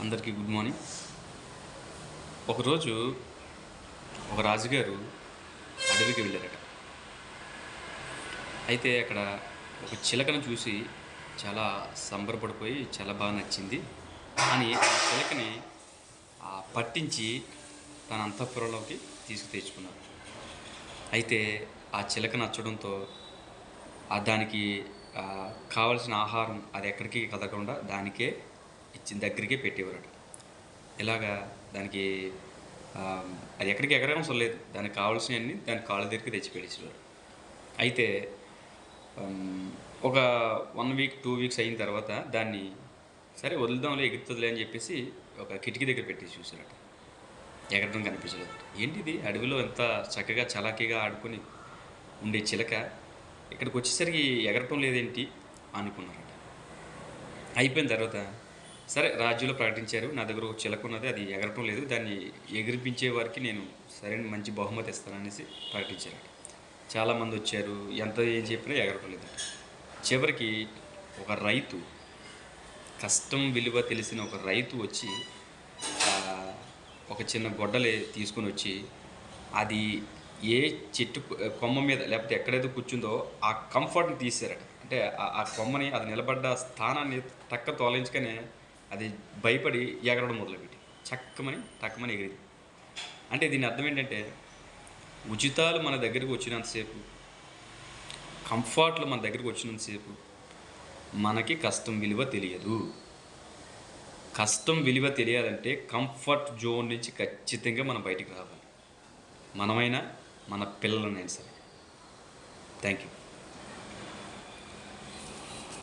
అందరికీ good morning. ఒకరోజు ఒక రాజుగారు అడవికి వెళ్ళారట. అయితే అక్కడ ఒక చిలకను చూసి చాలా సంబరపడిపోయి చాలా బాగా నచ్చింది అని ఆ చిలకని పట్టించి తన అంతఃపురంలోకి తెచ్చుకున్నారు. అయితే ఆ చిలక నచ్చడంతో దానికి కావలసిన ఆహారం అది ఎక్కడికి కదలకుండా దానికే ఇచ్చిన దగ్గరికే పెట్టేవారట. ఇలాగా దానికి అది ఎక్కడికి ఎగరవసరం లేదు, దానికి కావాల్సినవన్నీ దాని కాళ్ళ దగ్గరికి తెచ్చిపెట్టేసేవారు. అయితే ఒక 1 వీక్ 2 వీక్స్ అయిన తర్వాత దాన్ని సరే వదులుదాంలే, ఎగురుతుందిలే అని చెప్పేసి ఒక కిటికీ దగ్గర పెట్టేసి చూసారట. ఎగరడం కనిపించలేదు. ఏంటిది, అడవిలో ఎంత చక్కగా చలాకీగా ఆడుకొని ఉండే చిలక ఇక్కడికి వచ్చేసరికి ఎగరటం లేదేంటి అనుకున్నారట. అయిపోయిన తర్వాత సరే రాజ్యంలో ప్రకటించారు, నా దగ్గర ఒక చిలక ఉన్నది, అది ఎగరటం లేదు, దాన్ని ఎగిరిపించే వారికి నేను సరైన మంచి బహుమతి ఇస్తాననేసి ప్రకటించారట. చాలామంది వచ్చారు, ఎంత ఏం చెప్పినా ఎగరటం లేదట. చివరికి ఒక రైతు, కష్టం విలువ తెలిసిన ఒక రైతు వచ్చి ఒక చిన్న గొడ్డలి తీసుకొని వచ్చి అది ఏ చెట్టు కొమ్మ మీద లేకపోతే ఎక్కడైతే కూర్చుందో ఆ కంఫర్ట్ని తీసారట. అంటే ఆ కొమ్మని అది నిలబడ్డ స్థానాన్ని టక్క తోలించుకనే అది భయపడి ఎగరడం మొదలుపెట్టి టక్కమని ఎగిరింది. అంటే దీని అర్థం ఏంటంటే, ఉచితాలు మన దగ్గరికి వచ్చినంతసేపు, కంఫర్ట్లు మన దగ్గరికి వచ్చినంతసేపు మనకి కష్టం విలువ తెలియదు. కష్టం విలువ తెలియాలంటే కంఫర్ట్ జోన్ నుంచి ఖచ్చితంగా మనం బయటికి రావాలి. మనమైనా మన పిల్లలనైనా సరే. Thank you.